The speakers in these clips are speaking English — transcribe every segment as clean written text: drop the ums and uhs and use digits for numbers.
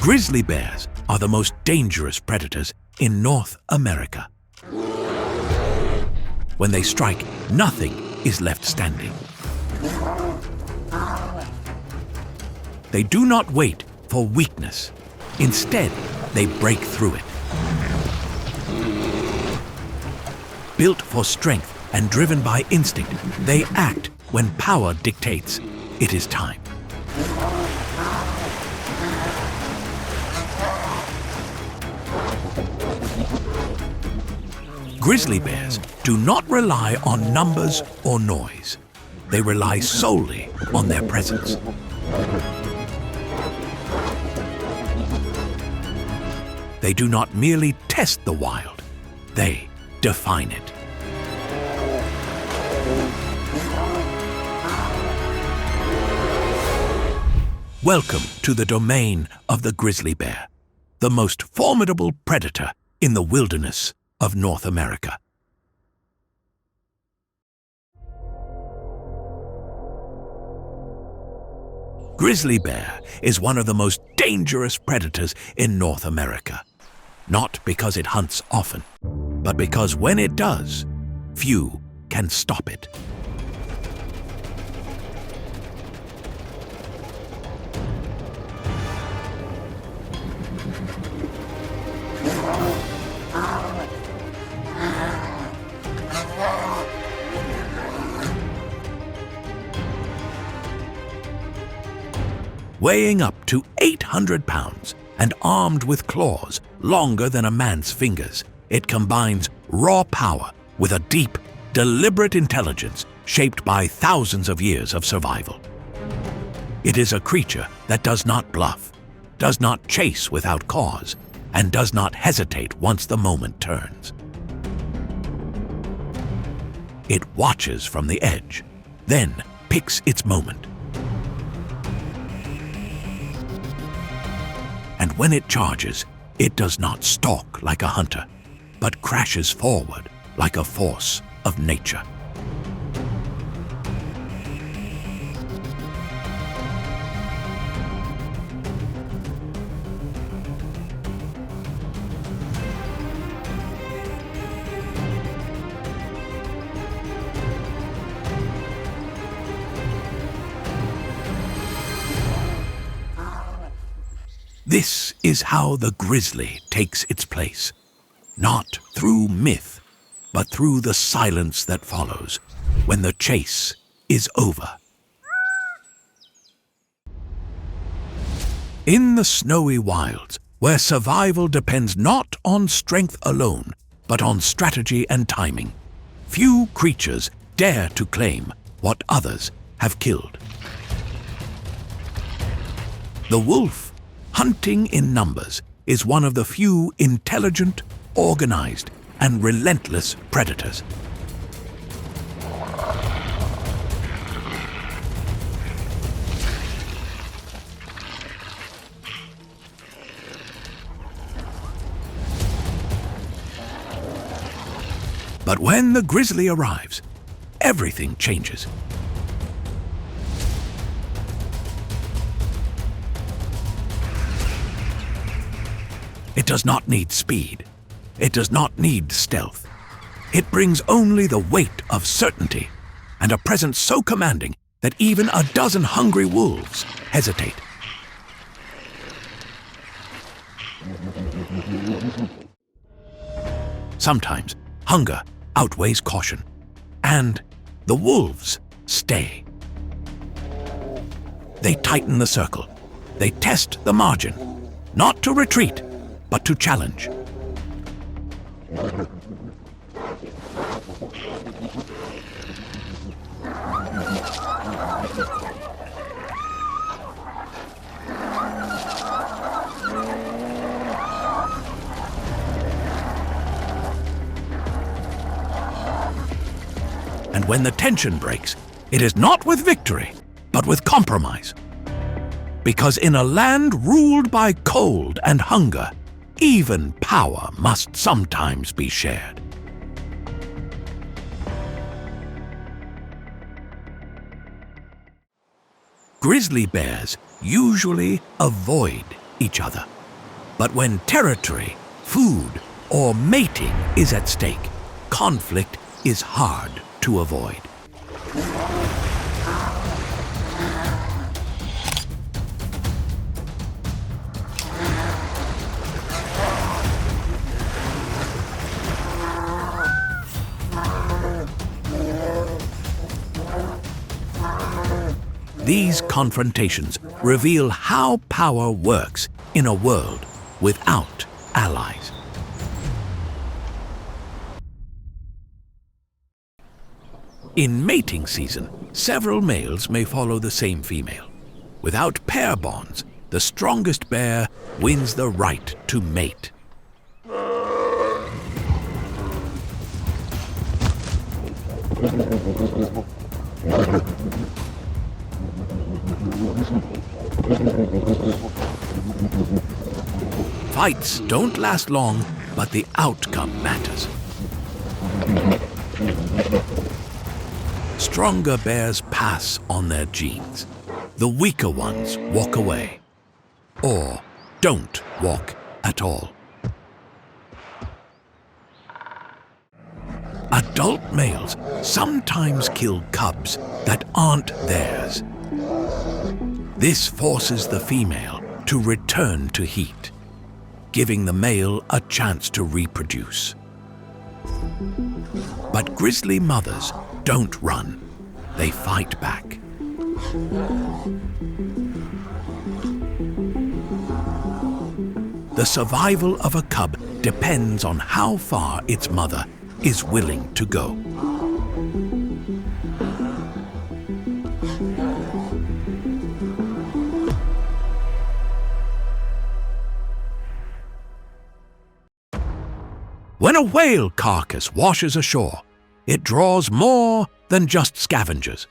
Grizzly bears are the most dangerous predators in North America. When they strike, nothing is left standing. They do not wait for weakness. Instead, they break through it. Built for strength and driven by instinct, they act when power dictates it is time. Grizzly bears do not rely on numbers or noise. They rely solely on their presence. They do not merely test the wild, they define it. Welcome to the domain of the grizzly bear, the most formidable predator in the wilderness of North America. Grizzly bear is one of the most dangerous predators in North America, not because it hunts often, but because when it does, few can stop it. Weighing up to 800 pounds and armed with claws longer than a man's fingers, it combines raw power with a deep, deliberate intelligence shaped by thousands of years of survival. It is a creature that does not bluff, does not chase without cause, and does not hesitate once the moment turns. It watches from the edge, then picks its moment. And when it charges, it does not stalk like a hunter, but crashes forward like a force of nature. This is how the grizzly takes its place, not through myth, but through the silence that follows when the chase is over. In the snowy wilds, where survival depends not on strength alone, but on strategy and timing, few creatures dare to claim what others have killed. The wolf, hunting in numbers, is one of the few intelligent, organized, and relentless predators. But when the grizzly arrives, everything changes. It does not need speed. It does not need stealth. It brings only the weight of certainty and a presence so commanding that even a dozen hungry wolves hesitate. Sometimes hunger outweighs caution, and the wolves stay. They tighten the circle. They test the margin, not to retreat, but to challenge. And when the tension breaks, it is not with victory, but with compromise. Because in a land ruled by cold and hunger, even power must sometimes be shared. Grizzly bears usually avoid each other. But when territory, food, or mating is at stake, conflict is hard to avoid. These confrontations reveal how power works in a world without allies. In mating season, several males may follow the same female. Without pair bonds, the strongest bear wins the right to mate. Fights don't last long, but the outcome matters. Stronger bears pass on their genes. The weaker ones walk away, or don't walk at all. Adult males sometimes kill cubs that aren't theirs. This forces the female to return to heat, giving the male a chance to reproduce. But grizzly mothers don't run, they fight back. The survival of a cub depends on how far its mother is willing to go. When a whale carcass washes ashore, it draws more than just scavengers.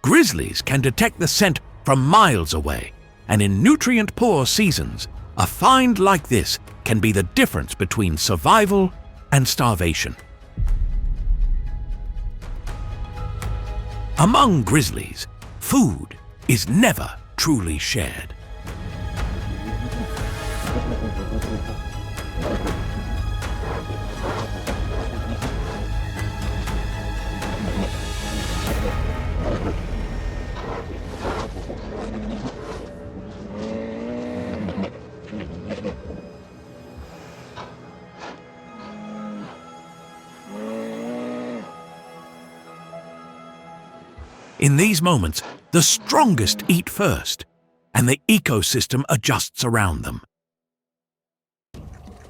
Grizzlies can detect the scent from miles away, and in nutrient-poor seasons, a find like this can be the difference between survival and starvation. Among grizzlies, food is never truly shared. In these moments, the strongest eat first, and the ecosystem adjusts around them.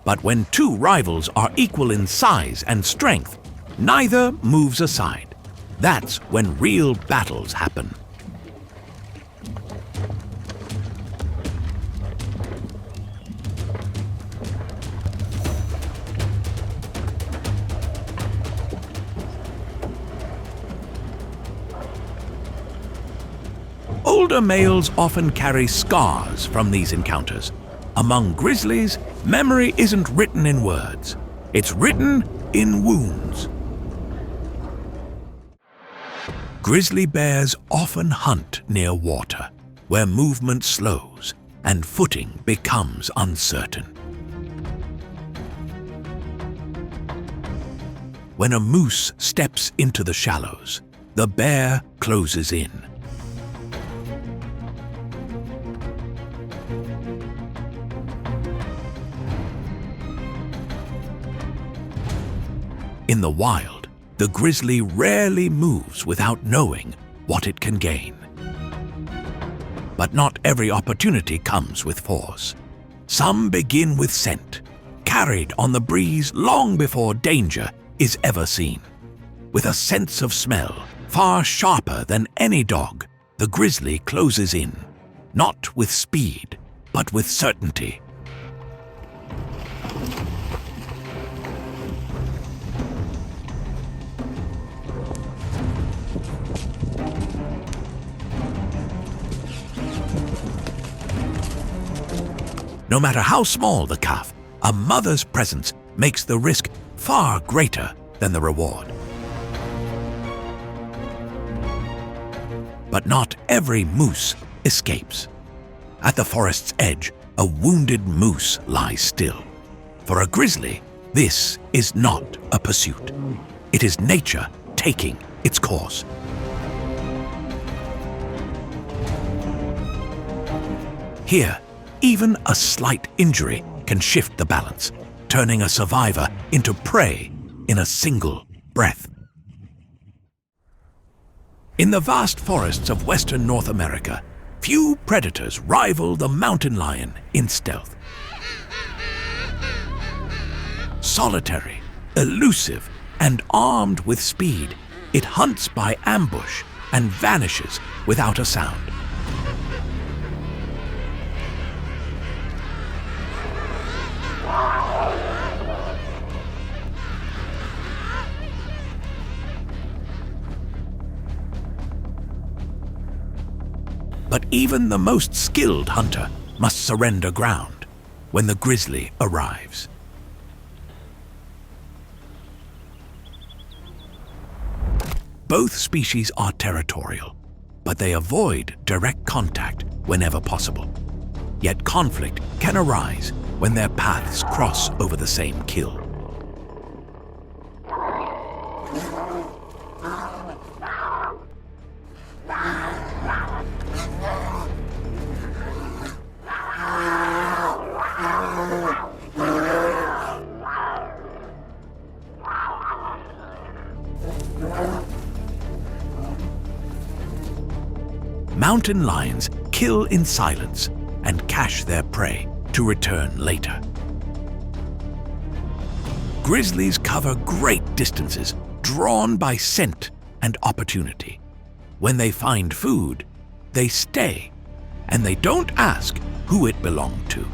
But when two rivals are equal in size and strength, neither moves aside. That's when real battles happen. Older males often carry scars from these encounters. Among grizzlies, memory isn't written in words. It's written in wounds. Grizzly bears often hunt near water, where movement slows and footing becomes uncertain. When a moose steps into the shallows, the bear closes in. In the wild, the grizzly rarely moves without knowing what it can gain. But not every opportunity comes with force. Some begin with scent, carried on the breeze long before danger is ever seen. With a sense of smell far sharper than any dog, the grizzly closes in, not with speed, but with certainty. No matter how small the calf, a mother's presence makes the risk far greater than the reward. But not every moose escapes. At the forest's edge, a wounded moose lies still. For a grizzly, this is not a pursuit. It is nature taking its course. Here, even a slight injury can shift the balance, turning a survivor into prey in a single breath. In the vast forests of western North America, few predators rival the mountain lion in stealth. Solitary, elusive, and armed with speed, it hunts by ambush and vanishes without a sound. But even the most skilled hunter must surrender ground when the grizzly arrives. Both species are territorial, but they avoid direct contact whenever possible. Yet conflict can arise when their paths cross over the same kill. Mountain lions kill in silence and cache their prey to return later. Grizzlies cover great distances, drawn by scent and opportunity. When they find food, they stay, and they don't ask who it belonged to.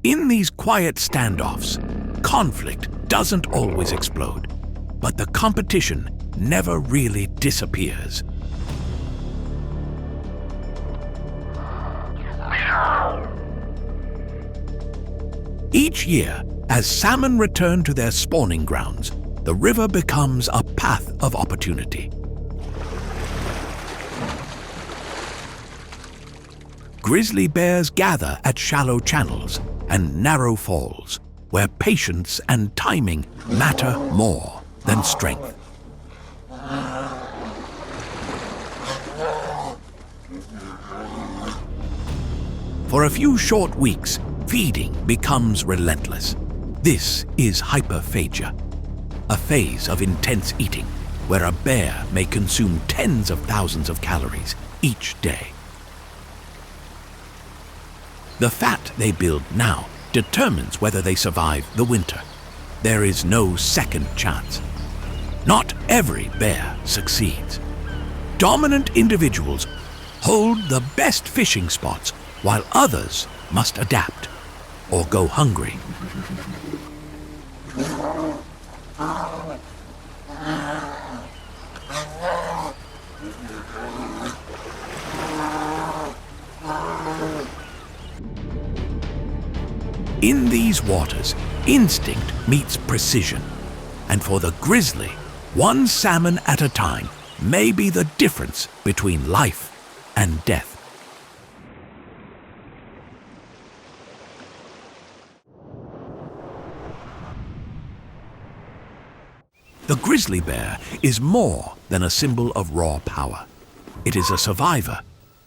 In these quiet standoffs, conflict doesn't always explode, but the competition never really disappears. Each year, as salmon return to their spawning grounds, the river becomes a path of opportunity. Grizzly bears gather at shallow channels and narrow falls, where patience and timing matter more than strength. For a few short weeks, feeding becomes relentless. This is hyperphagia, a phase of intense eating where a bear may consume tens of thousands of calories each day. The fat they build now determines whether they survive the winter. There is no second chance. Not every bear succeeds. Dominant individuals hold the best fishing spots, while others must adapt or go hungry. In these waters, instinct meets precision, and for the grizzly, one salmon at a time may be the difference between life and death. The grizzly bear is more than a symbol of raw power. It is a survivor,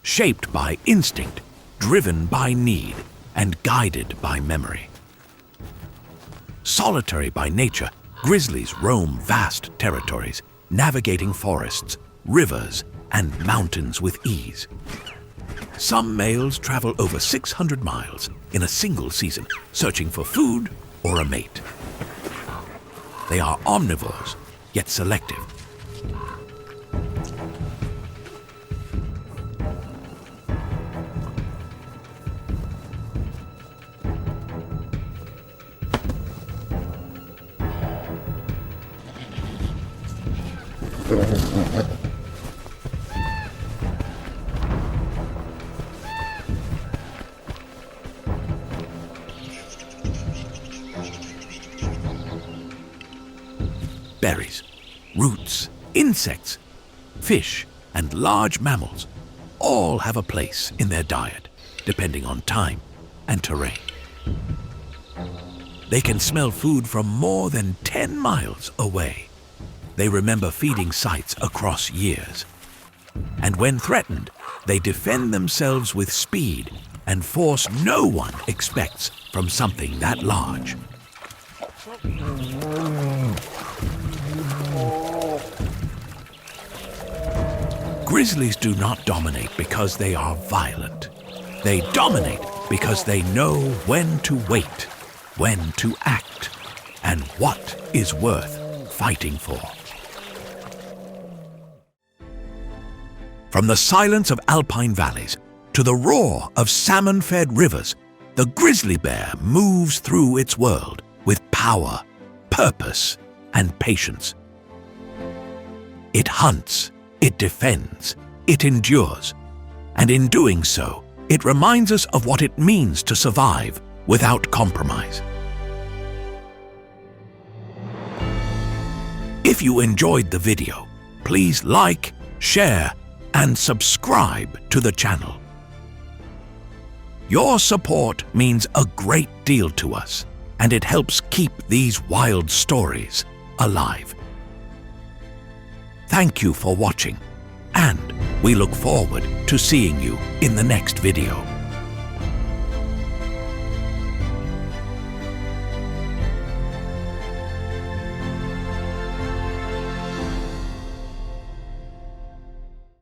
shaped by instinct, driven by need, and guided by memory. Solitary by nature, grizzlies roam vast territories, navigating forests, rivers, and mountains with ease. Some males travel over 600 miles in a single season, searching for food or a mate. They are omnivores, yet selective. berries, roots, insects, fish, and large mammals all have a place in their diet, depending on time and terrain. They can smell food from more than 10 miles away. They remember feeding sites across years. And when threatened, they defend themselves with speed and force no one expects from something that large. Grizzlies do not dominate because they are violent. They dominate because they know when to wait, when to act, and what is worth fighting for. From the silence of alpine valleys to the roar of salmon-fed rivers, the grizzly bear moves through its world with power, purpose, and patience. It hunts, it defends, it endures, and in doing so, it reminds us of what it means to survive without compromise. If you enjoyed the video, please like, share, and subscribe to the channel. Your support means a great deal to us, and it helps keep these wild stories alive. Thank you for watching, and we look forward to seeing you in the next video.